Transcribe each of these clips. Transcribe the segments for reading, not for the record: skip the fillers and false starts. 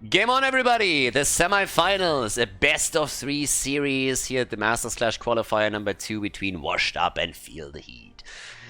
Game on, everybody! The semi-finals, a best-of-3 series here at the Masters Clash qualifier number 2 between Washed Up and Feel the Heat.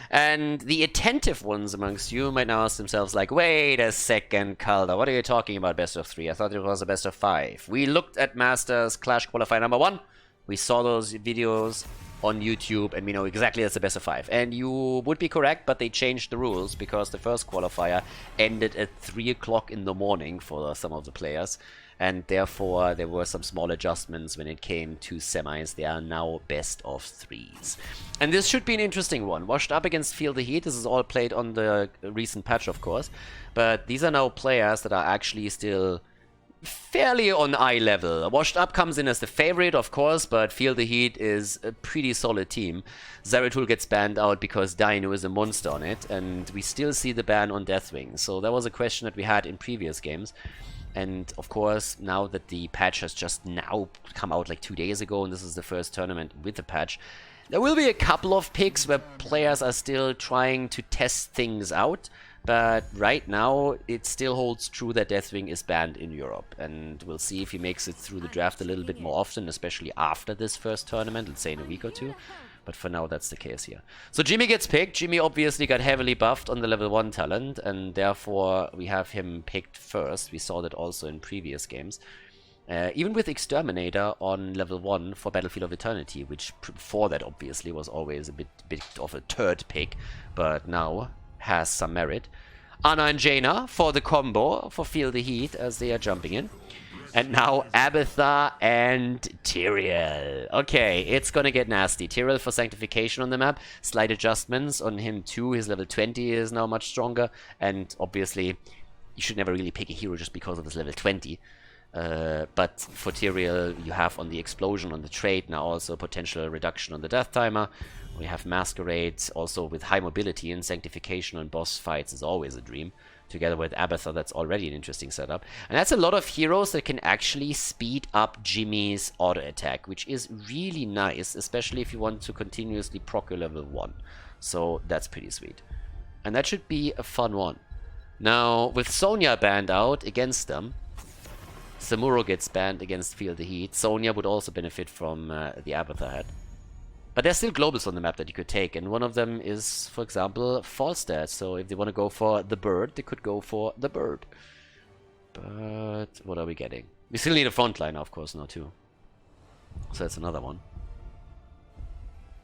And the attentive ones amongst you might now ask themselves like, wait a second, Khaldor, what are you talking about best-of-3? I thought it was a best-of-5. We looked at Masters Clash qualifier number 1. We saw those videos on YouTube, and we know exactly that's the best of 5. And you would be correct, but they changed the rules because the first qualifier ended at 3 o'clock in the morning for some of the players, and therefore there were some small adjustments when it came to semis. They are now best of 3s. And this should be an interesting one. Washed Up against Feel the Heat. This is all played on the recent patch, of course, but these are now players that are actually still fairly on eye level. Washed Up comes in as the favorite, of course, but Feel the Heat is a pretty solid team. Zeratul gets banned out because Dino is a monster on it, and we still see the ban on Deathwing. So that was a question that we had in previous games. And of course, now that the patch has just now come out like 2 days ago, and this is the first tournament with the patch, there will be a couple of picks where players are still trying to test things out. But right now, it still holds true that Deathwing is banned in Europe. And we'll see if he makes it through the draft a little bit more often, especially after this first tournament, let's say in a week or two. But for now, that's the case here. So Jimmy gets picked. Jimmy obviously got heavily buffed on the level 1 talent, and therefore we have him picked first. We saw that also in previous games. Even with Exterminator on level 1 for Battlefield of Eternity, which before that obviously was always a bit of a turd pick, but now has some merit. Anna and Jaina for the combo for Feel the Heat as they are jumping in. And now Abathar and Tyrael. Okay, it's gonna get nasty. Tyrael for Sanctification on the map. Slight adjustments on him too. His level 20 is now much stronger. And obviously, you should never really pick a hero just because of his level 20. But for Tyrael, you have on the explosion on the trait now also potential reduction on the death timer. We have Masquerade also with high mobility, and Sanctification on boss fights is always a dream. Together with Abathar, that's already an interesting setup. And that's a lot of heroes that can actually speed up Jimmy's auto attack, which is really nice, especially if you want to continuously proc your level 1. So that's pretty sweet. And that should be a fun one. Now, with Sonya banned out against them, Samuro gets banned against Feel the Heat. Sonya would also benefit from the Abathar head. But there's still globals on the map that you could take, and one of them is, for example, Falstad. So if they want to go for the bird, they could go for the bird. But what are we getting? We still need a frontline, of course, now too. So that's another one.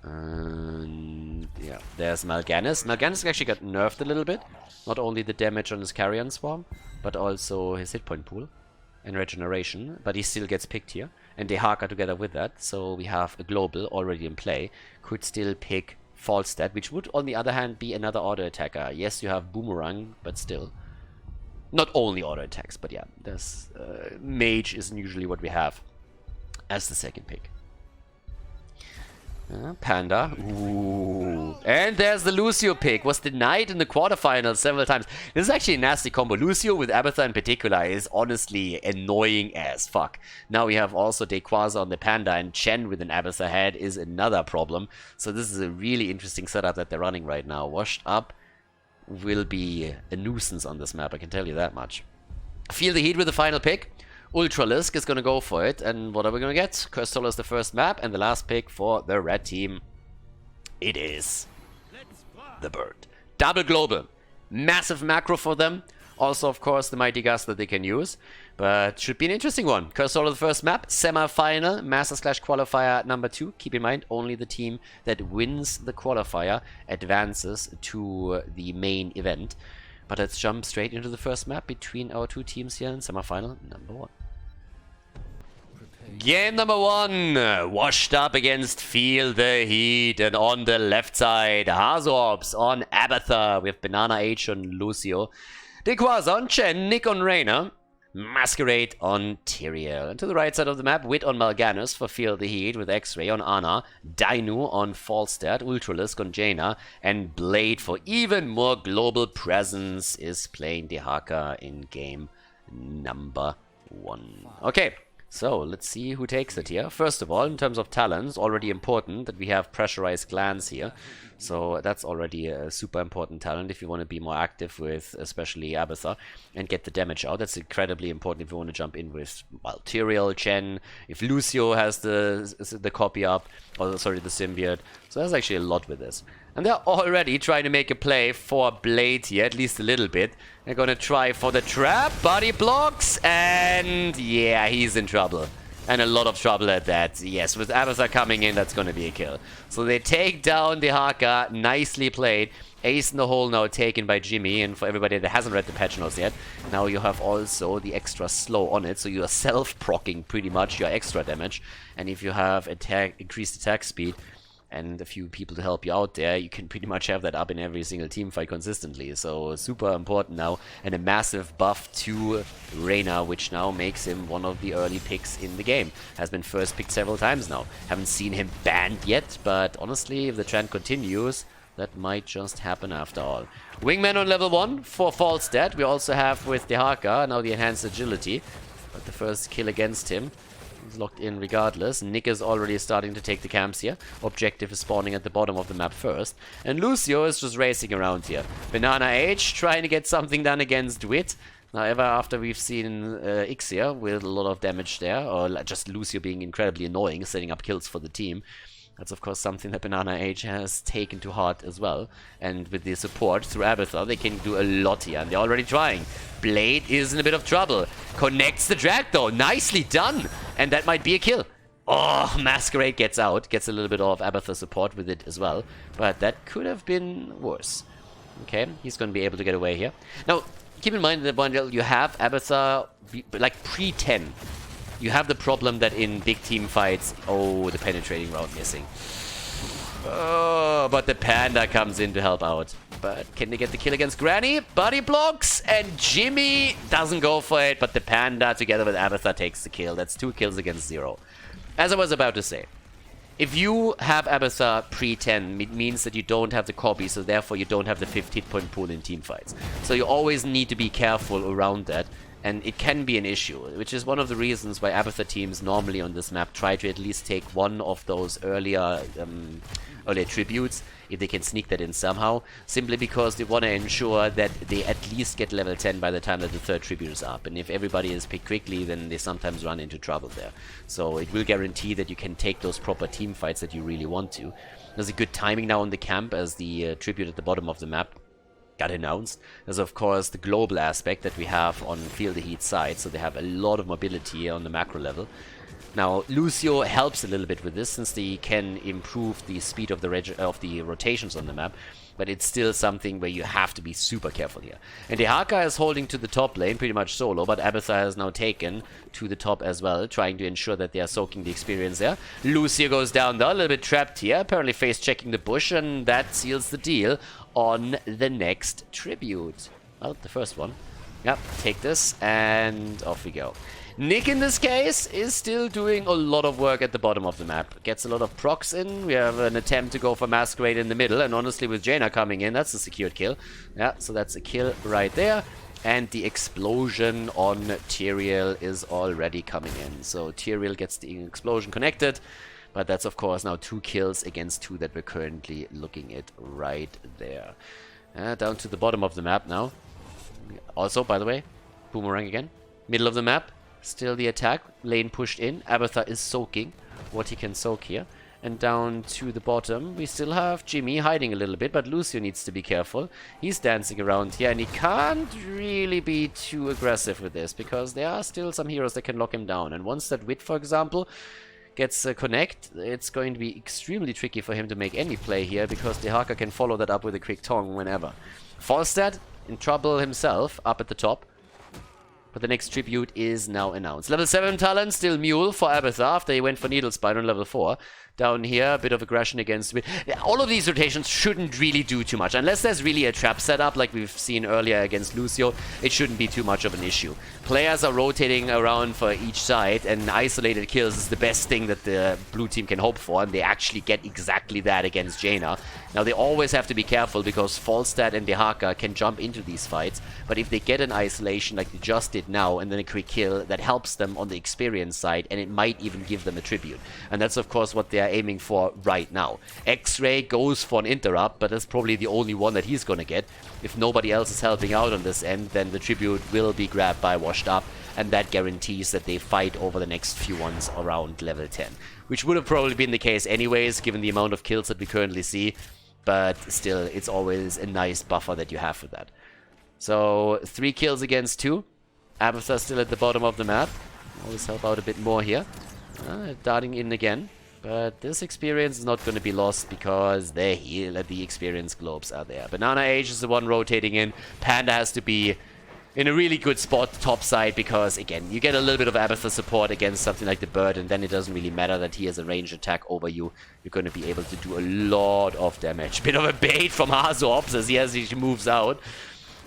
And yeah, there's Mal'Ganis. Mal'Ganis actually got nerfed a little bit. Not only the damage on his Carrion Swarm, but also his hit point pool and regeneration, but he still gets picked here, and Dehaka together with that, so we have a global already in play. Could still pick Falstad, which would on the other hand be another auto attacker. Yes, you have Boomerang, but still not only auto attacks, but yeah, there's Mage isn't usually what we have as the second pick. Panda. Ooh. And there's the Lucio pick. Was denied in the quarterfinals several times. This is actually a nasty combo. Lucio with Abathar in particular is honestly annoying as fuck. Now we have also Dequaza on the Panda, and Chen with an Abathar head is another problem. So this is a really interesting setup that they're running right now. Washed Up will be a nuisance on this map, I can tell you that much. Feel the Heat with the final pick. Ultralisk is going to go for it, and what are we going to get? Cursed Soul is the first map, and the last pick for the red team, it is the bird. Double global. Massive macro for them. Also, of course, the Mighty Gust that they can use, but should be an interesting one. Cursed Soul is the first map, semi-final, Masters Clash qualifier number 2. Keep in mind, only the team that wins the qualifier advances to the main event. But let's jump straight into the first map between our two teams here in semi-final number 1. Game number 1, Washed Up against Feel the Heat, and on the left side, Hazorps on Abathar with Banana H on Lucio, Dequaza on Chen, Nick on Reyna, Masquerade on Tyrael. And to the right side of the map, Wit on Mal'Ganis for Feel the Heat with X-Ray on Ana, Dainu on Falstad, Ultralisk on Jaina, and Blade for even more global presence is playing Dehaka in game number 1. Okay. So, let's see who takes it here. First of all, in terms of talents, already important that we have pressurized clans here. So that's already a super important talent if you want to be more active with especially Abathar and get the damage out. That's incredibly important if you want to jump in with, well, Tyrael, Chen, if Lucio has the copy up, or sorry, the symbiote. So there's actually a lot with this. And they're already trying to make a play for Blade here, at least a little bit. They're gonna try for the trap, body blocks, and yeah, he's in trouble. And a lot of trouble at that. Yes, with Abathar coming in, that's gonna be a kill. So they take down the Haka, nicely played. Ace in the hole now taken by Jimmy, and for everybody that hasn't read the patch notes yet, now you have also the extra slow on it, so you are self-proccing pretty much your extra damage. And if you have increased attack speed, and a few people to help you out there, you can pretty much have that up in every single team fight consistently. So super important now, and a massive buff to Reyna, which now makes him one of the early picks in the game. Has been first picked several times now. Haven't seen him banned yet, but honestly, if the trend continues, that might just happen after all. Wingman on level 1 for Falstad. We also have with the Haka now the enhanced agility, but the first kill against him. He's locked in regardless. Nick is already starting to take the camps here. Objective is spawning at the bottom of the map first. And Lucio is just racing around here. Banana H trying to get something done against Wit. However, after we've seen Ixia with a lot of damage there, or just Lucio being incredibly annoying, setting up kills for the team, that's of course something that Banana Age has taken to heart as well. And with the support through Abathar, they can do a lot here, and they're already trying. Blade is in a bit of trouble. Connects the drag though, nicely done! And that might be a kill. Oh, Masquerade gets out, gets a little bit of Abathar support with it as well. But that could have been worse. Okay, he's going to be able to get away here. Now, keep in mind that when you have Abathar, like pre-10, you have the problem that in big team fights, oh, the penetrating round missing. Oh, but the Panda comes in to help out. But can they get the kill against Granny? Body blocks, and Jimmy doesn't go for it, but the Panda together with Abathar takes the kill. That's 2 kills against 0. As I was about to say, if you have Abathar pre-10, it means that you don't have the copy, so therefore you don't have the 15-point pool in team fights. So you always need to be careful around that. And it can be an issue, which is one of the reasons why Abathar teams normally on this map try to at least take one of those earlier tributes, if they can sneak that in somehow, simply because they want to ensure that they at least get level 10 by the time that the third tribute is up. And if everybody is picked quickly, then they sometimes run into trouble there. So it will guarantee that you can take those proper team fights that you really want to. There's a good timing now on the camp as the tribute at the bottom of the map got announced. There's of course the global aspect that we have on Feel the Heat side, so they have a lot of mobility on the macro level. Now Lucio helps a little bit with this since they can improve the speed of the rotations on the map, but it's still something where you have to be super careful here. And the Haka is holding to the top lane pretty much solo, but Abathar has now taken to the top as well, trying to ensure that they are soaking the experience there. Lucio goes down though, a little bit trapped here, apparently face checking the bush, and that seals the deal on the next tribute. Well, the first one. Yep, take this, and off we go. Nick, in this case, is still doing a lot of work at the bottom of the map. Gets a lot of procs in. We have an attempt to go for Masquerade in the middle, and honestly, with Jaina coming in, that's a secured kill. Yeah, so that's a kill right there. And the explosion on Tyrael is already coming in. So Tyrael gets the explosion connected. But that's, of course, now 2 kills against 2 that we're currently looking at right there. Down to the bottom of the map now. Also, by the way, Boomerang again. Middle of the map. Still the attack. Lane pushed in. Abathar is soaking what he can soak here. And down to the bottom, we still have Jimmy hiding a little bit, but Lucio needs to be careful. He's dancing around here, and he can't really be too aggressive with this, because there are still some heroes that can lock him down. And once that Wit, for example, gets a connect, it's going to be extremely tricky for him to make any play here, because the Haka can follow that up with a quick tongue whenever. Falstad in trouble himself, up at the top. But the next tribute is now announced. Level 7 talent, still Mule for Abathar after he went for Needlespine on level 4. Down here, a bit of aggression against Wit. All of these rotations shouldn't really do too much. Unless there's really a trap setup like we've seen earlier against Lucio, it shouldn't be too much of an issue. Players are rotating around for each side, and isolated kills is the best thing that the blue team can hope for, and they actually get exactly that against Jaina. Now, they always have to be careful because Falstad and the Haka can jump into these fights, but if they get an isolation like they just did it now and then a quick kill that helps them on the experience side, and it might even give them a tribute. And that's of course what they are aiming for right now. X-Ray goes for an interrupt, but that's probably the only one that he's gonna get. If nobody else is helping out on this end, then the tribute will be grabbed by Washed Up, and that guarantees that they fight over the next few ones around level 10. Which would have probably been the case anyways, given the amount of kills that we currently see. But still, it's always a nice buffer that you have for that. So, 3 kills against 2. Abathur still at the bottom of the map. Always help out a bit more here. Darting in again. But this experience is not going to be lost because the heal and the experience globes are there. Banana Age is the one rotating in. Panda has to be in a really good spot top side because, again, you get a little bit of Abathur support against something like the bird, and then it doesn't really matter that he has a ranged attack over you. You're going to be able to do a lot of damage. Bit of a bait from Hazops as he moves out.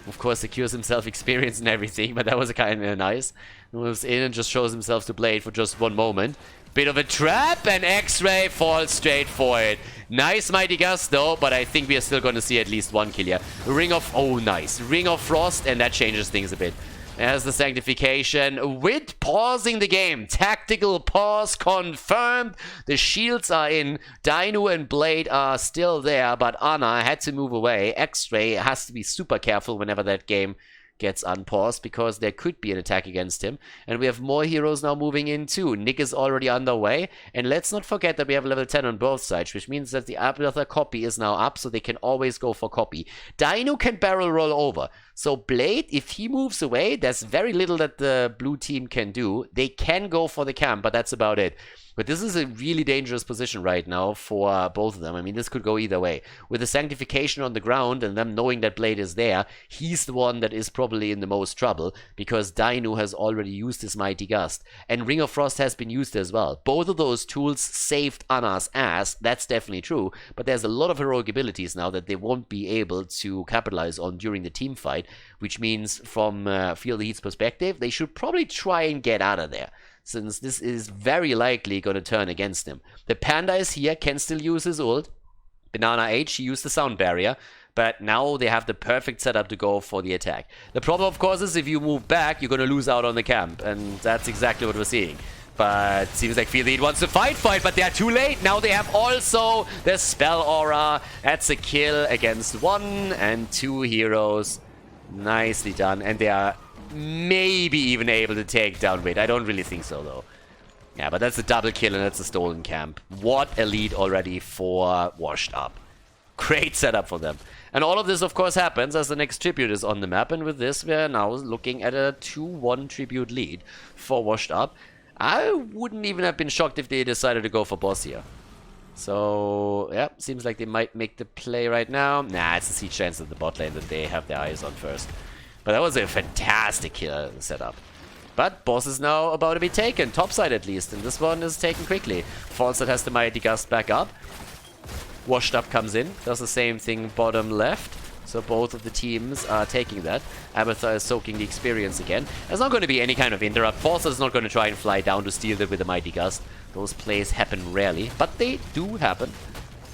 Of course, secures himself experience and everything, but that was kind of nice. Moves in and just shows himself to Blade for just one moment. Bit of a trap, and X-Ray falls straight for it. Nice Mighty Gust though, but I think we are still going to see at least one kill here. Ring of... oh, nice. Ring of Frost, and that changes things a bit. There's the Sanctification with pausing the game. Tactical pause confirmed. The shields are in. Dino and Blade are still there, but Ana had to move away. X-Ray has to be super careful whenever that game gets unpaused, because there could be an attack against him. And we have more heroes now moving in too. Nick is already underway. And let's not forget that we have level 10 on both sides, which means that the Abathur copy is now up, so they can always go for copy. Dino can barrel roll over. So Blade, if he moves away, there's very little that the blue team can do. They can go for the camp, but that's about it. But this is a really dangerous position right now for both of them. I mean, this could go either way. With the Sanctification on the ground and them knowing that Blade is there, he's the one that is probably in the most trouble, because Dino has already used his Mighty Gust. And Ring of Frost has been used as well. Both of those tools saved Ana's ass, that's definitely true, but there's a lot of heroic abilities now that they won't be able to capitalize on during the team fight, which means from Feel the Heat's perspective, they should probably try and get out of there, since this is very likely going to turn against him. The Panda is here, can still use his ult. Banana H, he used the sound barrier, but now they have the perfect setup to go for the attack. The problem, of course, is if you move back, you're going to lose out on the camp, and that's exactly what we're seeing. But seems like Feel the Heat wants to fight, but they're too late. Now they have also the Spell Aura. That's a kill against 1 and 2 heroes. Nicely done, and they are maybe even able to take down Wait. I don't really think so, though. Yeah, but that's a double kill, and that's a stolen camp. What a lead already for Washed Up. Great setup for them. And all of this, of course, happens as the next tribute is on the map, and with this, we're now looking at a 2-1 tribute lead for Washed Up. I wouldn't even have been shocked if they decided to go for boss here. So, yeah, seems like they might make the play right now. Nah, it's a siege chance in the bot lane that they have their eyes on first. But that was a fantastic kill setup. But boss is now about to be taken, topside at least, and this one is taken quickly. Falstad has the Mighty Gust back up. Washed Up comes in, does the same thing bottom left. So both of the teams are taking that. Abathur is soaking the experience again. There's not going to be any kind of interrupt. Falstad is not going to try and fly down to steal it with the Mighty Gust. Those plays happen rarely, but they do happen.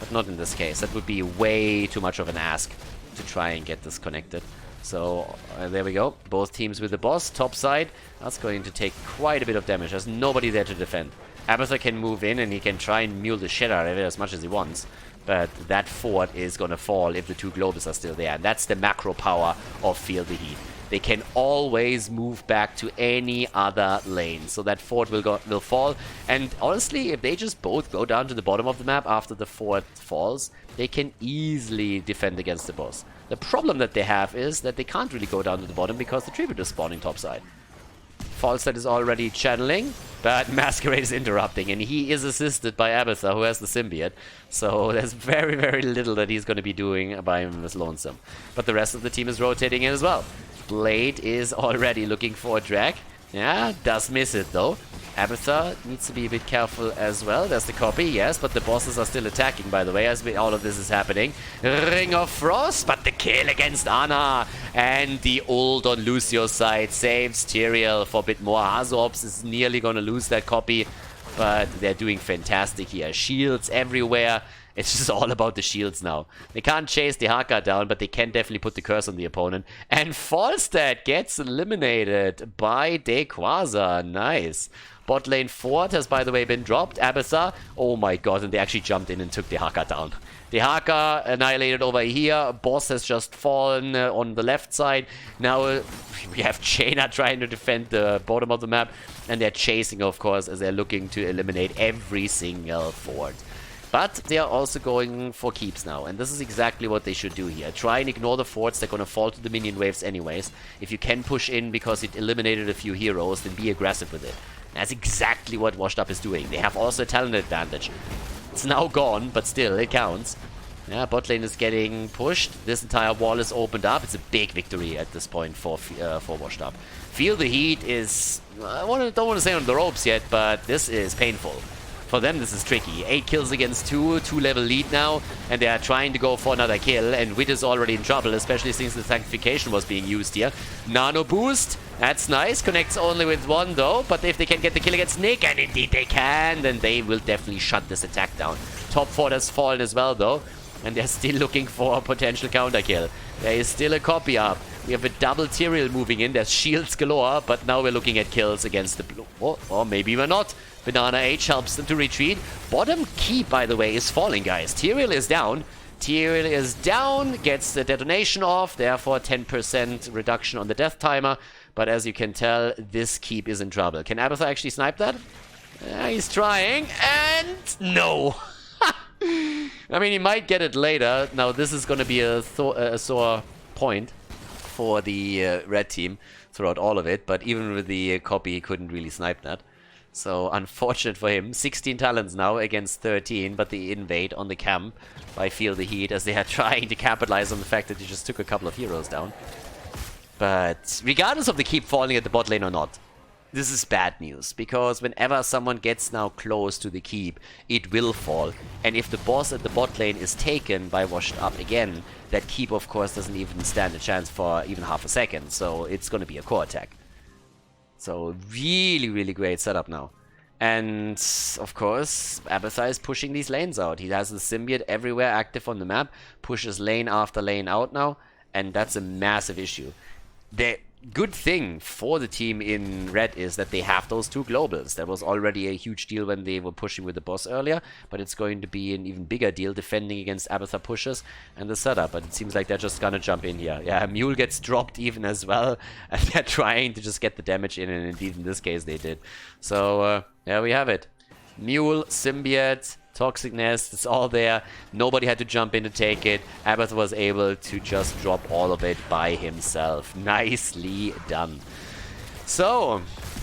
But not in this case. That would be way too much of an ask to try and get this connected. So, there we go. Both teams with the boss, top side. That's going to take quite a bit of damage. There's nobody there to defend. Abathur can move in and he can try and mule the shit out of it as much as he wants. But that fort is going to fall if the 2 globes are still there. And that's the macro power of Feel the Heat. They can always move back to any other lane. So that fort will fall. And honestly, if they just both go down to the bottom of the map after the fort falls, they can easily defend against the boss. The problem that they have is that they can't really go down to the bottom because the tribute is spawning topside. Falstad is already channeling, but Masquerade is interrupting, and he is assisted by Abathur, who has the symbiote. So there's very, very little that he's going to be doing by him as lonesome. But the rest of the team is rotating in as well. Blade is already looking for a drag. Yeah, does miss it though. Abathur needs to be a bit careful as well. There's the copy, yes, but the bosses are still attacking, by the way, as all of this is happening. Ring of Frost, but the kill against Ana. And the ult on Lucio's side saves Tyrael for a bit more. Hazops is nearly going to lose that copy, but they're doing fantastic here. Shields everywhere. It's just all about the shields now. They can't chase the Haka down, but they can definitely put the curse on the opponent. And Falstad gets eliminated by Dequaza. Nice. Bot lane Ford has, by the way, been dropped. Abyssar, oh my god, and they actually jumped in and took the Haka down. The Haka annihilated over here. Boss has just fallen on the left side. Now we have Jaina trying to defend the bottom of the map. And they're chasing, of course, as they're looking to eliminate every single Ford. But they are also going for keeps now, and this is exactly what they should do here. Try and ignore the forts, they're gonna fall to the minion waves anyways. If you can push in because it eliminated a few heroes, then be aggressive with it. That's exactly what Washed Up is doing. They have also a talent advantage. It's now gone, but still, it counts. Yeah, bot lane is getting pushed. This entire wall is opened up. It's a big victory at this point for Washed Up. Feel the Heat is... I don't want to say on the ropes yet, but this is painful. For them, this is tricky. 8 kills against 2, 2-level lead now, and they are trying to go for another kill, and Wit is already in trouble, especially since the sanctification was being used here. Nano boost, that's nice, connects only with 1 though, but if they can get the kill against Nick, and indeed they can, then they will definitely shut this attack down. Top 4 has fallen as well though, and they're still looking for a potential counter kill. There is still a copy up. We have a double Tyrael moving in, there's shields galore, but now we're looking at kills against the blue. Or maybe we're not. Banana H helps them to retreat. Bottom keep, by the way, is falling, guys. Tyrael is down. Tyrael is down, gets the detonation off, therefore 10% reduction on the death timer. But as you can tell, this keep is in trouble. Can Abathar actually snipe that? He's trying, and no! I mean, he might get it later. Now, this is going to be a sore point for the red team throughout all of it. But even with the copy, he couldn't really snipe that. So, unfortunate for him. 16 talents now against 13, but the invade on the camp by Feel the Heat as they are trying to capitalize on the fact that they just took a couple of heroes down. But regardless of the keep falling at the bot lane or not, this is bad news, because whenever someone gets now close to the keep, it will fall. And if the boss at the bot lane is taken by Washed Up again, that keep, of course, doesn't even stand a chance for even half a second. So it's going to be a core attack. So really, really great setup now. And, of course, Abathar is pushing these lanes out. He has the symbiote everywhere active on the map, pushes lane after lane out now, and that's a massive issue. The good thing for the team in red is that they have those 2 globals. That was already a huge deal when they were pushing with the boss earlier, but it's going to be an even bigger deal defending against Abathar pushes and the setup. But it seems like they're just gonna jump in here. Yeah, Mule gets dropped even as well, and they're trying to just get the damage in, and indeed in this case they did. So there we have it. Mule, symbiote, Toxic Nest, it's all there. Nobody had to jump in to take it. Abathar was able to just drop all of it by himself. Nicely done. So,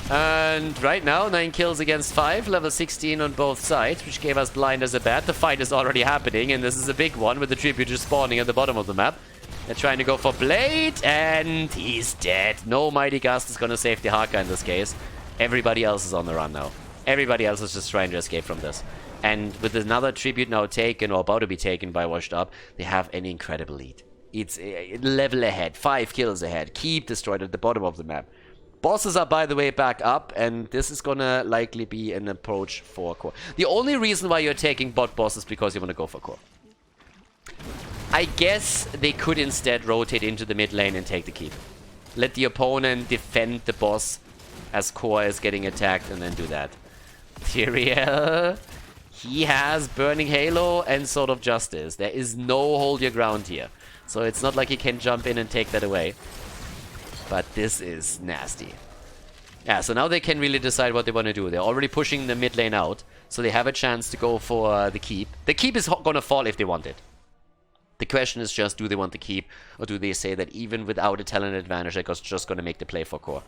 and right now, 9 kills against 5, level 16 on both sides, which gave us blind as a bat. The fight is already happening, and this is a big one with the tribute spawning at the bottom of the map. They're trying to go for Blade, and he's dead. No Mighty Gust is going to save the Haka in this case. Everybody else is on the run now. Everybody else is just trying to escape from this. And with another tribute now taken, or about to be taken by Washed Up, they have an incredible lead. It's a level ahead, 5 kills ahead, keep destroyed at the bottom of the map. Bosses are, by the way, back up, and this is gonna likely be an approach for core. The only reason why you're taking bot boss is because you want to go for core. I guess they could instead rotate into the mid lane and take the keep. Let the opponent defend the boss as core is getting attacked, and then do that. Tyrael... He has Burning Halo and Sword of Justice. There is no hold your ground here. So it's not like he can jump in and take that away. But this is nasty. Yeah, so now they can really decide what they want to do. They're already pushing the mid lane out. So they have a chance to go for the keep. The keep is going to fall if they want it. The question is just, do they want the keep? Or do they say that even without a talent advantage, they're just going to make the play for core?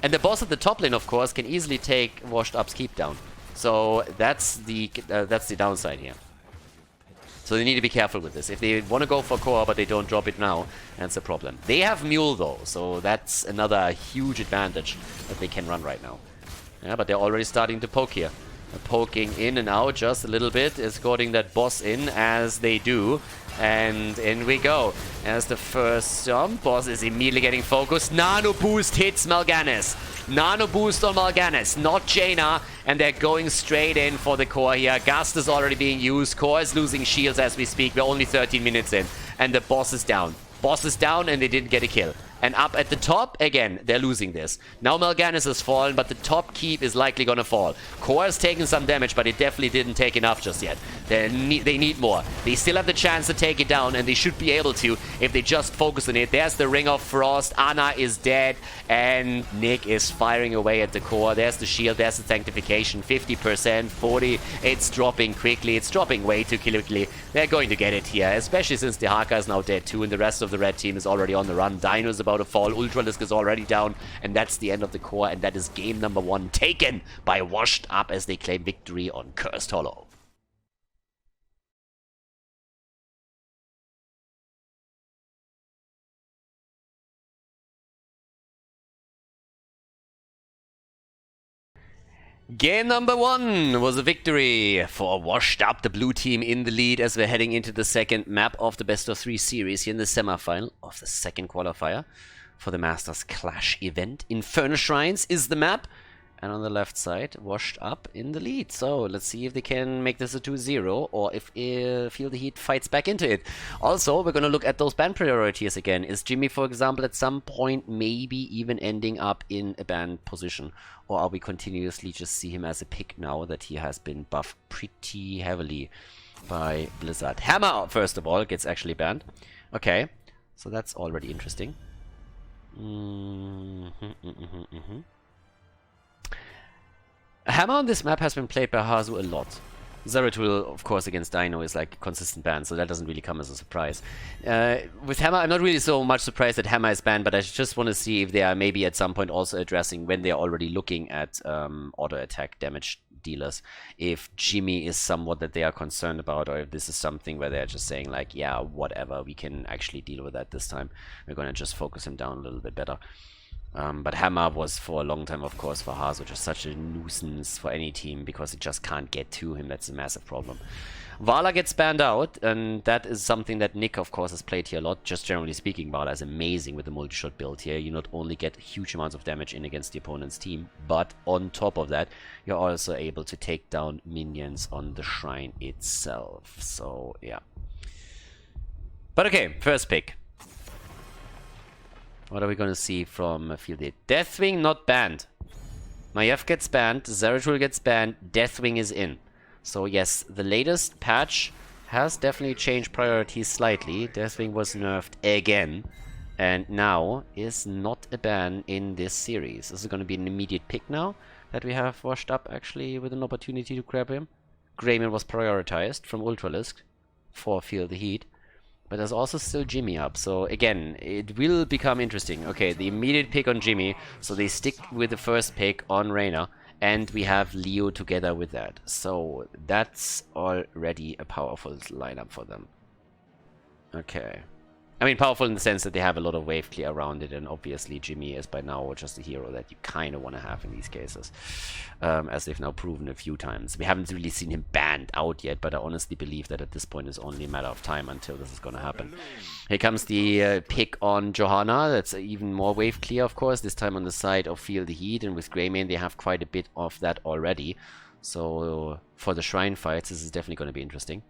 And the boss at the top lane, of course, can easily take Washed Up's keep down. So that's the downside here. So they need to be careful with this. If they want to go for core but they don't drop it now, that's a problem. They have Mule though, so that's another huge advantage that they can run right now. Yeah, but they're already starting to poke here. They're poking in and out just a little bit, escorting that boss in as they do. And in we go. As the first boss is immediately getting focused. Nano boost hits Mal'Ganis. Nano boost on Mal'Ganis, not Jaina. And they're going straight in for the core here. Gust is already being used. Core is losing shields as we speak. We're only 13 minutes in. And the boss is down. Boss is down and they didn't get a kill. And up at the top, again, they're losing this. Now Mal'Ganis has fallen, but the top keep is likely gonna fall. Core has taken some damage, but it definitely didn't take enough just yet. They need more. They still have the chance to take it down, and they should be able to if they just focus on it. There's the Ring of Frost. Ana is dead, and Nick is firing away at the core. There's the shield, there's the sanctification. 50%, 40%. It's dropping quickly. It's dropping way too quickly. They're going to get it here, especially since the Haka is now dead too, and the rest of the red team is already on the run. Dino is about to fall. Ultralisk is already down, and that's the end of the core, and that is game number 1 taken by Washed Up as they claim victory on Cursed Hollow. Game number 1 was a victory for Washed Up, the blue team in the lead as we're heading into the second map of the best of 3 series here in the semifinal of the second qualifier for the Masters Clash event. Infernal Shrines is the map, and on the left side, Washed Up in the lead. So let's see if they can make this a 2-0 or if Feel the Heat fights back into it. Also, we're going to look at those ban priorities again. Is Jimmy, for example, at some point maybe even ending up in a banned position? Or are we continuously just see him as a pick now that he has been buffed pretty heavily by Blizzard? Hammer, first of all, gets actually banned. Okay, so that's already interesting. Hammer on this map has been played by Hazu a lot. Zeratul, of course, against Dino is like a consistent ban, so that doesn't really come as a surprise. With Hammer, I'm not really so much surprised that Hammer is banned, but I just want to see if they are maybe at some point also addressing when they are already looking at auto-attack damage dealers, if Jimmy is somewhat that they are concerned about, or if this is something where they're just saying like, yeah, whatever, we can actually deal with that this time. We're going to just focus him down a little bit better. But Hammer was for a long time, of course, for Hazu just such a nuisance for any team because it just can't get to him. That's a massive problem. Vala gets banned out, and that is something that Nick, of course, has played here a lot. Just generally speaking, Vala is amazing with the multi-shot build here. You not only get huge amounts of damage in against the opponent's team, but on top of that, you're also able to take down minions on the shrine itself. So, yeah. But okay, first pick. What are we going to see from Field It? Deathwing not banned. Maiev gets banned, Zeratul gets banned, Deathwing is in. So yes, the latest patch has definitely changed priorities slightly. Deathwing was nerfed again, and now is not a ban in this series. This is going to be an immediate pick now that we have Washed Up actually with an opportunity to grab him. Greymon was prioritized from Ultralisk for Feel the Heat. But there's also still Jimmy up, so again, it will become interesting. Okay, the immediate pick on Jimmy, so they stick with the first pick on Reyna, and we have Leo together with that. So that's already a powerful lineup for them. Okay. I mean, powerful in the sense that they have a lot of wave clear around it, and obviously Jimmy is by now just a hero that you kind of want to have in these cases, as they've now proven a few times. We haven't really seen him banned out yet, but I honestly believe that at this point it's only a matter of time until this is going to happen. Here comes the pick on Johanna. That's even more wave clear, of course, this time on the side of Feel the Heat, and with Greymane they have quite a bit of that already. So for the Shrine fights, this is definitely going to be interesting.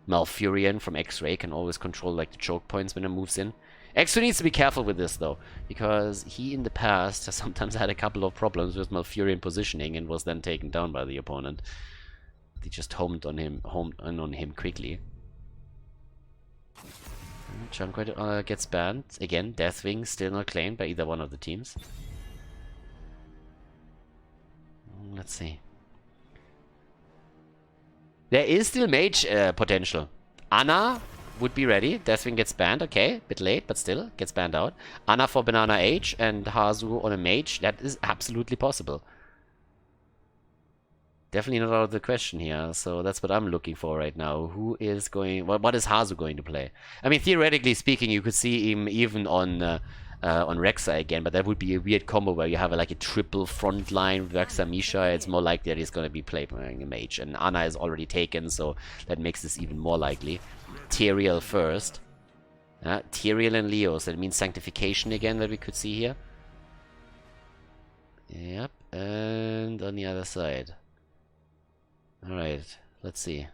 Malfurion from X-Ray can always control like the choke points when it moves in. X-Ray needs to be careful with this though, because he in the past has sometimes had a couple of problems with Malfurion positioning and was then taken down by the opponent. They just homed on him quickly. Junkrat gets banned. Again, Deathwing still not claimed by either one of the teams. Let's see. There is still mage potential. Ana would be ready. Deathwing gets banned. Okay, bit late, but still gets banned out. Ana for Banana Age and Hazu on a mage. That is absolutely possible. Definitely not out of the question here. So that's what I'm looking for right now. Who is going... what is Hazu going to play? I mean, theoretically speaking, you could see him even on on Rexa again, but that would be a weird combo where you have like a triple front line with Rexa Misha. It's more likely that he's going to be playing a mage, and Ana is already taken, so that makes this even more likely. Tyrael first. Tyrael and Leo, so that means Sanctification again that we could see here. Yep, and on the other side. Alright, let's see.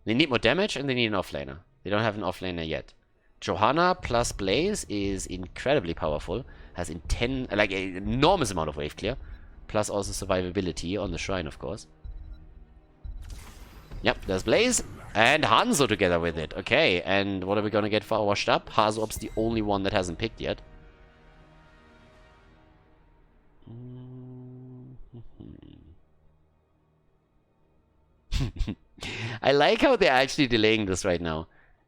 They need more damage and they need an offlaner. They don't have an offlaner yet. Johanna plus Blaze is incredibly powerful. Has an enormous amount of wave clear. Plus also survivability on the shrine, of course. Yep, there's Blaze. And Hanzo together with it. Okay, and what are we gonna get for Washed Up? Hazop's the only one that hasn't picked yet. I like how they're actually delaying this right now.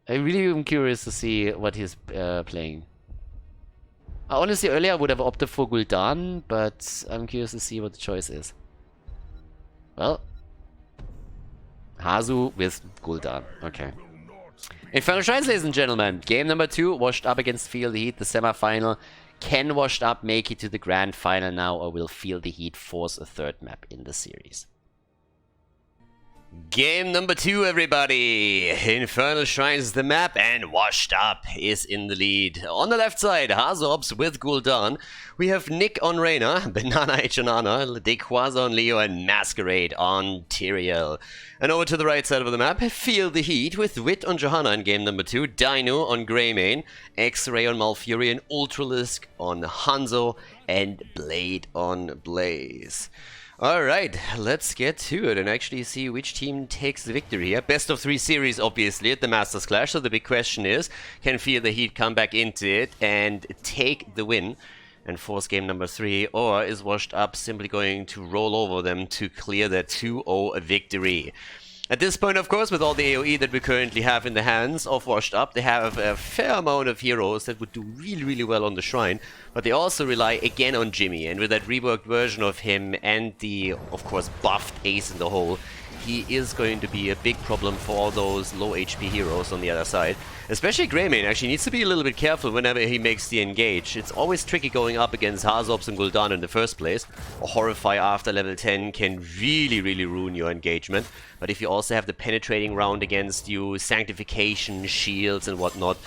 I really am curious to see what he's playing. Honestly, earlier I would have opted for Gul'dan, but I'm curious to see what the choice is. Well, Hazu with Gul'dan. Okay. Infernal Shrines, ladies and gentlemen. Game number 2, Washed Up against Feel the Heat, the semi-final. Can Washed Up make it to the grand final now, or will Feel the Heat force a third map in the series? Game number 2, everybody! Infernal Shrines is the map, and Washed Up is in the lead. On the left side, Hazops with Gul'dan. We have Nick on Reyna, Banana H on Ana, Dequaza on Leo, and Masquerade on Tyrael. And over to the right side of the map, Feel the Heat with Wit on Johanna in game number 2, Dino on Greymane, X-Ray on Malfuri, and Ultralisk on Hanzo, and Blade on Blaze. Alright, let's get to it and actually see which team takes the victory here. Best of 3 series, obviously, at the Masters Clash. So the big question is, can Feel the Heat come back into it and take the win and force game number 3? Or is Washed Up simply going to roll over them to clear their 2-0 victory? At this point, of course, with all the AoE that we currently have in the hands of Washed Up, they have a fair amount of heroes that would do really, really well on the Shrine, but they also rely again on Jimmy, and with that reworked version of him and the, of course, buffed Ace in the hole, he is going to be a big problem for all those low HP heroes on the other side. Especially Greymane actually needs to be a little bit careful whenever he makes the engage. It's always tricky going up against Hazops and Gul'dan in the first place. A Horrify after level 10 can really, really ruin your engagement. But if you also have the penetrating round against you, Sanctification, shields and whatnot,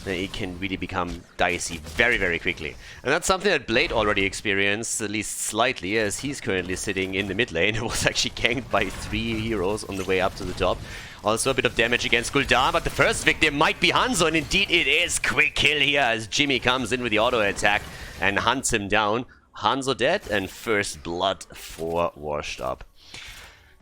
it can really become dicey very, very quickly. And that's something that Blade already experienced, at least slightly, as he's currently sitting in the mid lane. It was actually ganked by 3 heroes on the way up to the top. Also a bit of damage against Gul'dan, but the first victim might be Hanzo, and indeed it is. Quick kill here as Jimmy comes in with the auto attack and hunts him down. Hanzo dead, and first blood for Washed Up.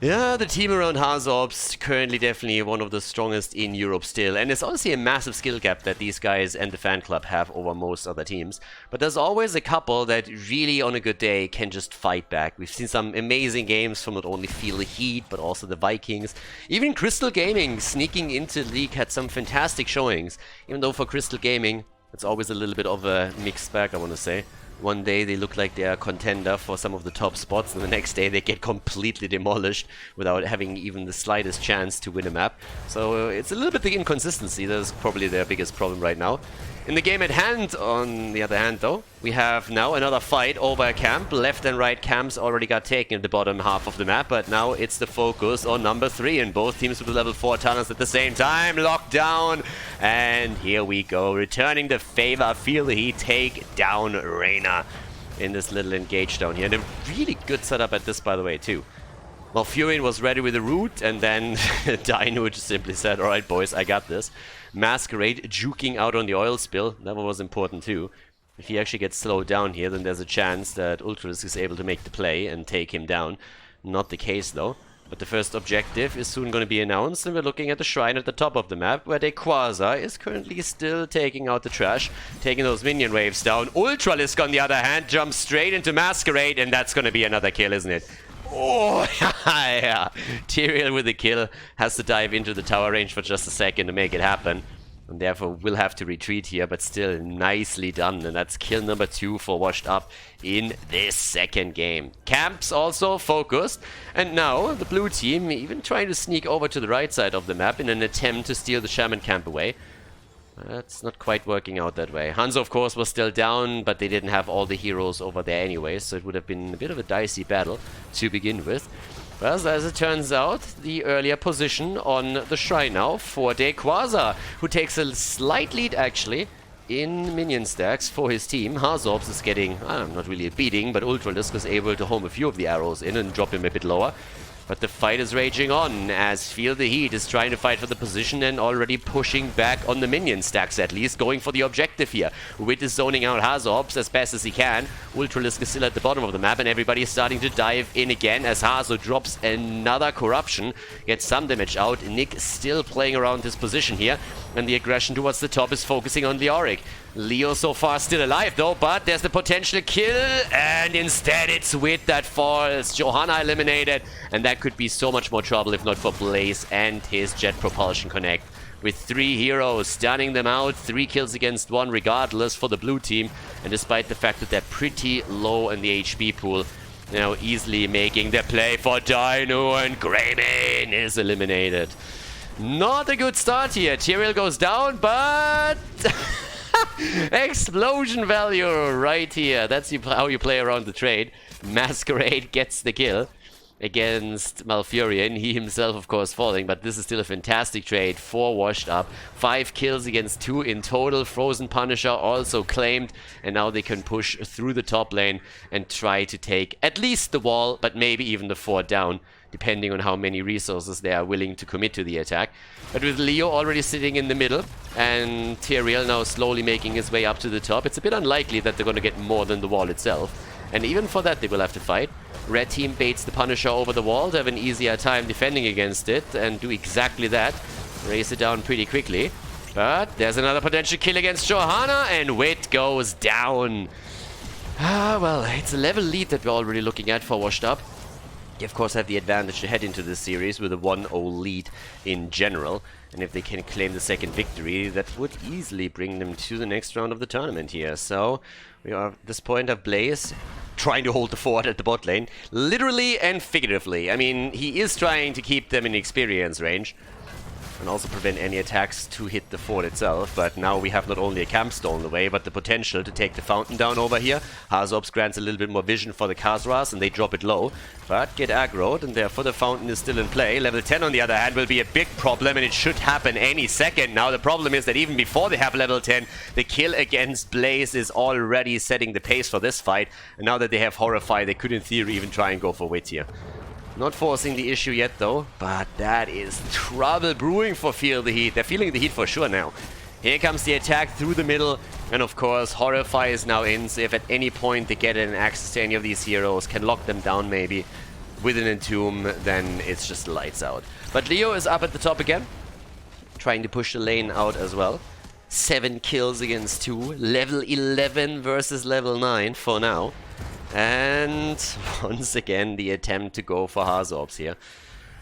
Yeah, the team around Hazops currently definitely one of the strongest in Europe still, and it's honestly a massive skill gap that these guys and the fan club have over most other teams. But there's always a couple that really on a good day can just fight back. We've seen some amazing games from not only Feel the Heat, but also the Vikings. Even Crystal Gaming sneaking into the league had some fantastic showings, even though for Crystal Gaming it's always a little bit of a mixed bag, I want to say. One day they look like they are a contender for some of the top spots, and the next day they get completely demolished without having even the slightest chance to win a map. So it's a little bit the inconsistency that is probably their biggest problem right now. In the game at hand, on the other hand though, we have now another fight over a camp. Left and right camps already got taken in the bottom half of the map, but now it's the focus on number 3, and both teams with level 4 talents at the same time. Locked down, and here we go. Returning the favor, Feel the Heat take down Reyna in this little engage down here. And a really good setup at this, by the way, too. Malfurion was ready with the root, and then Dino just simply said, alright boys, I got this. Masquerade juking out on the oil spill, that one was important too. If he actually gets slowed down here, then there's a chance that Ultralisk is able to make the play and take him down. Not the case though. But the first objective is soon going to be announced, and we're looking at the shrine at the top of the map, where Dequaza is currently still taking out the trash, taking those minion waves down. Ultralisk, on the other hand, jumps straight into Masquerade, and that's going to be another kill, isn't it? Oh, yeah. Tyrael with the kill has to dive into the tower range for just a second to make it happen. And therefore will have to retreat here, but still nicely done. And that's kill number 2 for Washed Up in this second game. Camps also focused. And now the blue team even trying to sneak over to the right side of the map in an attempt to steal the Shaman camp away. That's not quite working out that way. Hanzo, of course, was still down, but they didn't have all the heroes over there anyway, so it would have been a bit of a dicey battle to begin with. Well, as it turns out, the earlier position on the shrine now for Quasar, who takes a slight lead, actually, in minion stacks for his team. Hazorps is getting, not really a beating, but Ultralisk was able to home a few of the arrows in and drop him a bit lower. But the fight is raging on as Feel the Heat is trying to fight for the position and already pushing back on the minion stacks, at least going for the objective here. Wit is zoning out Hazorps as best as he can. Ultralisk is still at the bottom of the map and everybody is starting to dive in again as Hazo drops another corruption, gets some damage out. Nick still playing around his position here and the aggression towards the top is focusing on Leoric. Leo so far still alive though, but there's the potential kill, and instead it's Wit that falls. Johanna eliminated, and that could be so much more trouble if not for Blaze and his jet propulsion connect. With 3 heroes, stunning them out, 3 kills against 1 regardless for the blue team, and despite the fact that they're pretty low in the HP pool, now easily making the play for Dino, and Greymane is eliminated. Not a good start here. Tyrael goes down, but... explosion value right here. That's how you play around the trade. Masquerade gets the kill against Malfurion. He himself, of course, falling, but this is still a fantastic trade for Washed Up. 5 kills against 2 in total. Frozen Punisher also claimed, and now they can push through the top lane and try to take at least the wall, but maybe even the fort down, depending on how many resources they are willing to commit to the attack. But with Leo already sitting in the middle and Tyrael now slowly making his way up to the top, it's a bit unlikely that they're going to get more than the wall itself. And even for that they will have to fight. Red team baits the Punisher over the wall to have an easier time defending against it and do exactly that. Race it down pretty quickly. But there's another potential kill against Johanna and Wit goes down. Well, it's a level lead that we're already looking at for Washed Up. They, of course, have the advantage to head into this series with a 1-0 lead in general. And if they can claim the second victory, that would easily bring them to the next round of the tournament here. So, we are at this point of Blaze trying to hold the fort at the bot lane. Literally and figuratively. I mean, he is trying to keep them in experience range. And also prevent any attacks to hit the fort itself. But now we have not only a camp stolen away, but the potential to take the fountain down over here. Hazorps grants a little bit more vision for the Khazras, and they drop it low. But get aggroed, and therefore the fountain is still in play. Level 10, on the other hand, will be a big problem, and it should happen any second. Now, the problem is that even before they have level 10, the kill against Blaze is already setting the pace for this fight. And now that they have Horrify, they could in theory even try and go for Wit here. Not forcing the issue yet though, but that is trouble brewing for Feel the Heat. They're feeling the heat for sure now. Here comes the attack through the middle, and of course Horrify is now in, so if at any point they get an access to any of these heroes, can lock them down maybe with an entomb, then it's just lights out. But Leo is up at the top again, trying to push the lane out as well. 7 kills against 2, level 11 versus level 9 for now. And once again, the attempt to go for Hazorps here.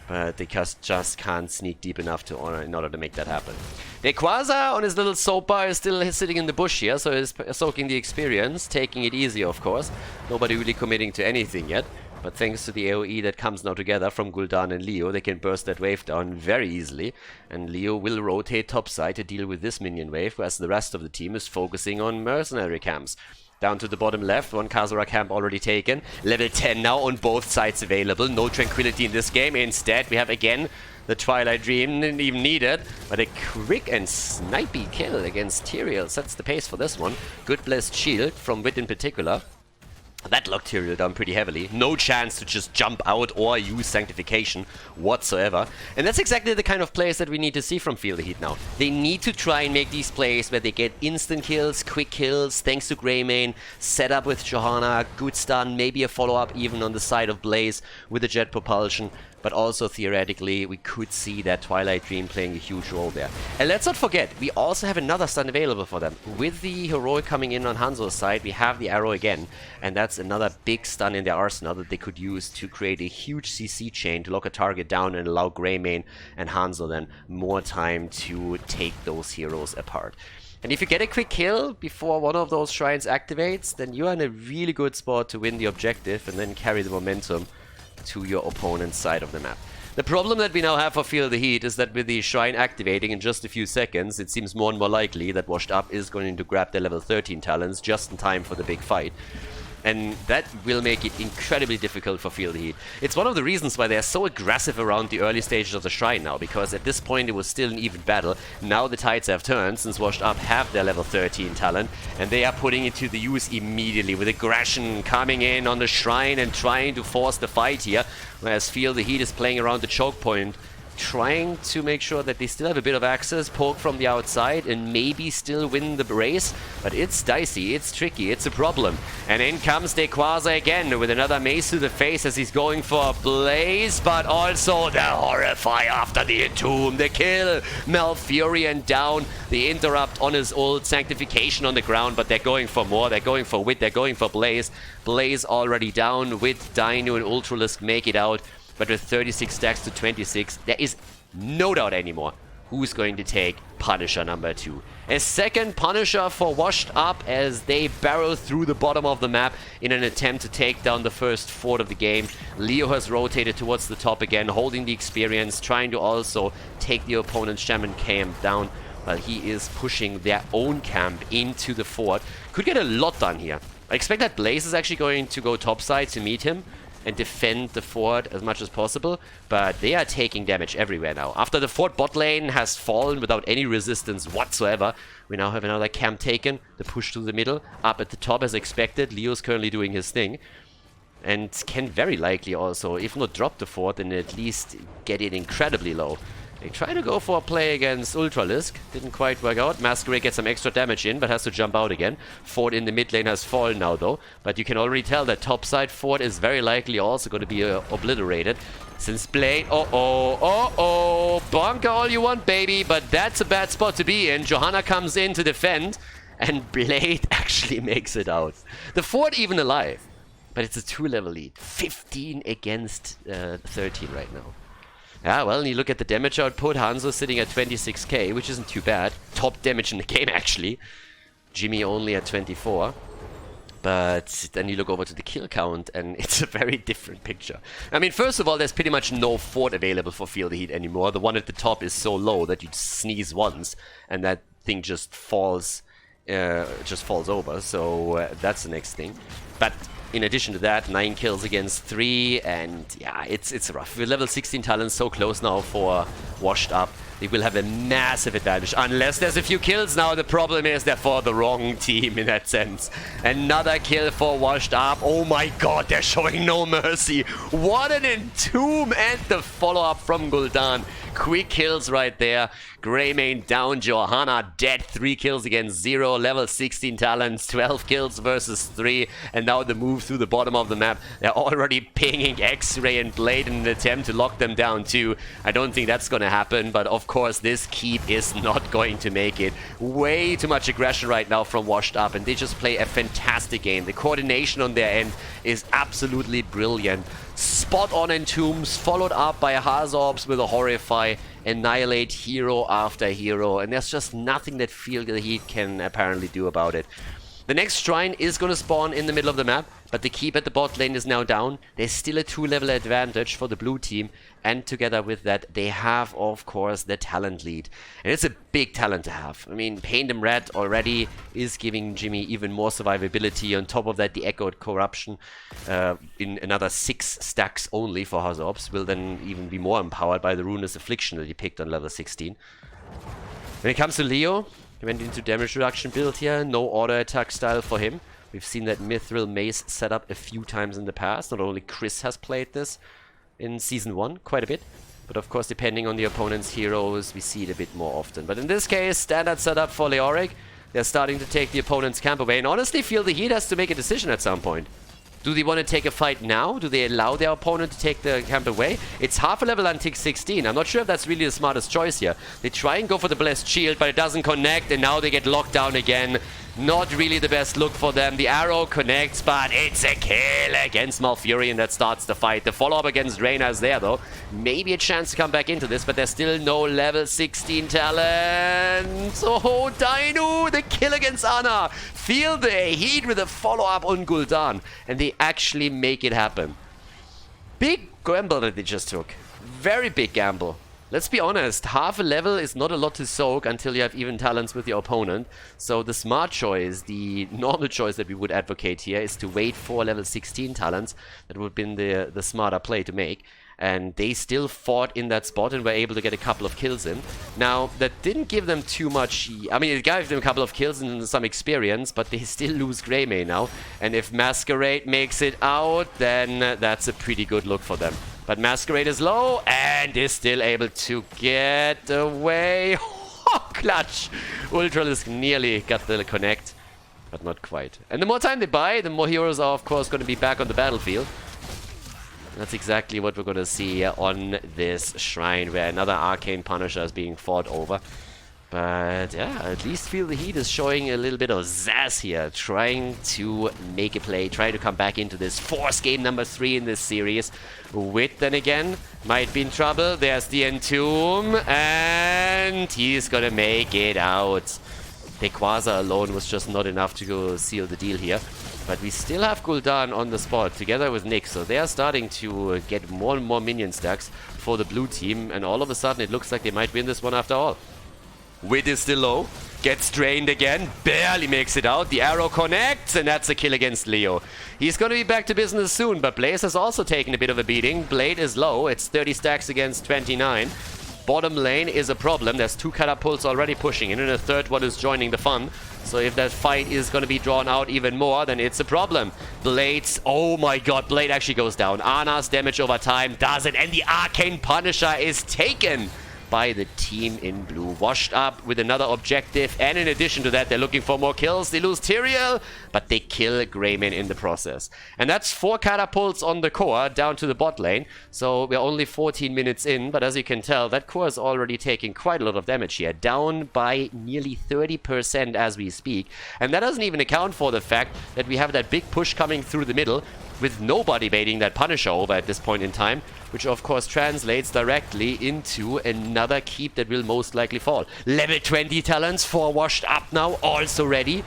But they just can't sneak deep enough in order to make that happen. Quasar on his little soap bar is still sitting in the bush here, so he's soaking the experience, taking it easy, of course. Nobody really committing to anything yet. But thanks to the AoE that comes now together from Gul'dan and Leo, they can burst that wave down very easily. And Leo will rotate topside to deal with this minion wave, whereas the rest of the team is focusing on mercenary camps. Down to the bottom left, 1 Khazra camp already taken. Level 10 now on both sides available. No tranquility in this game. Instead, we have again the Twilight Dream. Didn't even need it. But a quick and snipey kill against Tyrael sets the pace for this one. Good blessed shield from Wit in particular. That locked Tyrael down pretty heavily. No chance to just jump out or use Sanctification whatsoever. And that's exactly the kind of plays that we need to see from Feel the Heat now. They need to try and make these plays where they get instant kills, quick kills, thanks to Greymane, set up with Johanna, good stun, maybe a follow-up even on the side of Blaze with the jet propulsion. But also, theoretically, we could see that Twilight Dream playing a huge role there. And let's not forget, we also have another stun available for them. With the Heroic coming in on Hanzo's side, we have the arrow again. And that's another big stun in their arsenal that they could use to create a huge CC chain to lock a target down and allow Greymane and Hanzo then more time to take those heroes apart. And if you get a quick kill before one of those shrines activates, then you are in a really good spot to win the objective and then carry the momentum to your opponent's side of the map. The problem that we now have for Feel the Heat is that with the Shrine activating in just a few seconds, it seems more and more likely that Washed Up is going to grab their level 13 talents just in time for the big fight. And that will make it incredibly difficult for Feel the Heat. It's one of the reasons why they're so aggressive around the early stages of the Shrine now, because at this point it was still an even battle. Now the tides have turned, since Washed Up have their level 13 talent, and they are putting it to the use immediately, with aggression coming in on the Shrine and trying to force the fight here, whereas Feel the Heat is playing around the choke point, trying to make sure that they still have a bit of access, poke from the outside, and maybe still win the race. But it's dicey, it's tricky, it's a problem. And in comes Dequaza again with another mace to the face as he's going for a Blaze, but also the Horrify after the Entomb, the kill, Malfurion down, the interrupt on his ult, Sanctification on the ground, but they're going for more, they're going for Wit, they're going for Blaze. Blaze already down with Dino and Ultralisk make it out. But with 36 stacks to 26, there is no doubt anymore who's going to take Punisher number 2. A second Punisher for Washed Up as they barrel through the bottom of the map in an attempt to take down the first fort of the game. Leo has rotated towards the top again, holding the experience, trying to also take the opponent's Shaman camp down, while he is pushing their own camp into the fort. Could get a lot done here. I expect that Blaze is actually going to go topside to meet him and defend the fort as much as possible, but they are taking damage everywhere now. After the fort bot lane has fallen without any resistance whatsoever, we now have another camp taken, the push to the middle, up at the top as expected. Leo's currently doing his thing, and can very likely also, if not drop the fort, then at least get it incredibly low. They try to go for a play against Ultralisk. Didn't quite work out. Masquerade gets some extra damage in, but has to jump out again. Fort in the mid lane has fallen now, though. But you can already tell that topside Fort is very likely also going to be obliterated. Since Blade... Bonk all you want, baby. But that's a bad spot to be in. Johanna comes in to defend. And Blade actually makes it out. The Fort even alive. But it's a 2-level lead. 15 against 13 right now. Yeah, well, you look at the damage output, Hanzo sitting at 26k, which isn't too bad. Top damage in the game, actually. Jimmy only at 24. But then you look over to the kill count, and it's a very different picture. I mean, first of all, there's pretty much no fort available for Feel the Heat anymore. The one at the top is so low that you sneeze once, and that thing just falls over. So that's the next thing. But in addition to that, 9 kills against 3, and yeah, it's rough. With level 16 talents so close now for Washed Up, they will have a massive advantage. Unless there's a few kills now, the problem is they're for the wrong team in that sense. Another kill for Washed Up. Oh my god, they're showing no mercy. What an Entomb, and the follow-up from Gul'dan. Quick kills right there. Greymane down, Johanna dead, 3 kills against 0, level 16 talents, 12 kills versus 3, and now the move through the bottom of the map. They're already pinging X-Ray and Blade in an attempt to lock them down too. I don't think that's gonna happen, but of course this keep is not going to make it. Way too much aggression right now from Washed Up, and they just play a fantastic game. The coordination on their end is absolutely brilliant. Spot on Entombs, followed up by Hazorbs with a Horrify, annihilate hero after hero, and there's just nothing that Feel the Heat can apparently do about it. The next shrine is going to spawn in the middle of the map, but the keep at the bot lane is now down. There's still a 2-level advantage for the blue team, and together with that, they have, of course, the talent lead. And it's a big talent to have. I mean, Paint Them Red already is giving Jimmy even more survivability. On top of that, the Echoed Corruption in another 6 stacks only for Hazorbs will then even be more empowered by the Ruinous Affliction that he picked on level 16. When it comes to Leo, he went into damage reduction build here, no auto attack style for him. We've seen that Mithril Mace set up a few times in the past. Not only Chris has played this in Season 1 quite a bit, but of course depending on the opponent's heroes, we see it a bit more often. But in this case, standard setup for Leoric. They're starting to take the opponent's camp away, and honestly Feel the Heat has to make a decision at some point. Do they want to take a fight now? Do they allow their opponent to take the camp away? It's half a level until 16. I'm not sure if that's really the smartest choice here. They try and go for the Blessed Shield, but it doesn't connect, and now they get locked down again. Not really the best look for them. The arrow connects, but it's a kill against Malfurion that starts the fight. The follow-up against Reyna is there, though. Maybe a chance to come back into this, but there's still no level 16 talent. Oh, Dino, the kill against Ana. Feel the Heat with a follow-up on Gul'dan, and they actually make it happen. Big gamble that they just took. Very big gamble. Let's be honest, half a level is not a lot to soak until you have even talents with your opponent. So the smart choice, the normal choice that we would advocate here is to wait for level 16 talents. That would have been the smarter play to make. And they still fought in that spot and were able to get a couple of kills in. Now, that didn't give them too much... I mean, it gave them a couple of kills and some experience, but they still lose Greymane now. And if Masquerade makes it out, then that's a pretty good look for them. But Masquerade is low and is still able to get away. Oh, clutch! Ultralisk nearly got the connect, but not quite. And the more time they buy, the more heroes are, of course, going to be back on the battlefield. That's exactly what we're going to see on this shrine, where another Arcane Punisher is being fought over. But yeah, at least Feel the Heat is showing a little bit of zazz here, trying to make a play, trying to come back into this Force game number 3 in this series. Wit, then again, might be in trouble. There's the Entomb, and he's going to make it out. Tequaza alone was just not enough to go seal the deal here. But we still have Gul'dan on the spot, together with Nick, so they are starting to get more and more minion stacks for the blue team, and all of a sudden it looks like they might win this one after all. Wit is still low, gets drained again, barely makes it out, the arrow connects, and that's a kill against Leo. He's going to be back to business soon, but Blaze has also taken a bit of a beating. Blade is low, it's 30 stacks against 29. Bottom lane is a problem. There's 2 catapults already pushing in, and a third one is joining the fun. So if that fight is going to be drawn out even more, then it's a problem. Blades, oh my god, Blade actually goes down. Ana's damage over time does it, and the Arcane Punisher is taken by the team in blue. Washed up with another objective, and in addition to that, they're looking for more kills. They lose Tyrael, but they kill Greymane in the process. And that's 4 catapults on the core down to the bot lane. So we're only 14 minutes in, but as you can tell, that core is already taking quite a lot of damage here, down by nearly 30% as we speak. And that doesn't even account for the fact that we have that big push coming through the middle, with nobody baiting that Punisher over at this point in time, which of course translates directly into another keep that will most likely fall. Level 20 talents for Washed Up now, also ready.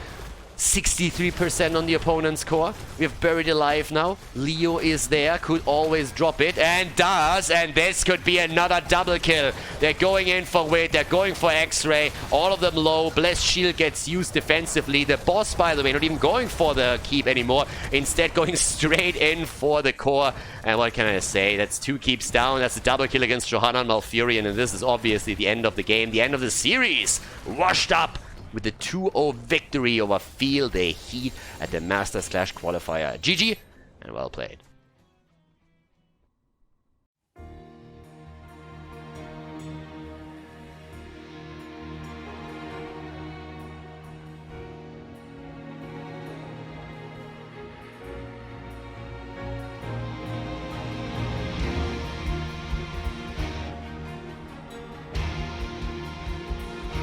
63% on the opponent's core. We have Buried Alive now. Leo is there, could always drop it, and does, and this could be another double kill. They're going in for Wit, they're going for X-Ray, all of them low. Blessed Shield gets used defensively. The boss, by the way, not even going for the keep anymore, instead going straight in for the core. And what can I say? That's 2 keeps down. That's a double kill against Johanna and Malfurion, and this is obviously the end of the game, the end of the series. Washed Up with the 2-0 victory over Feel the Heat at the Masters Clash qualifier. GG, and well played.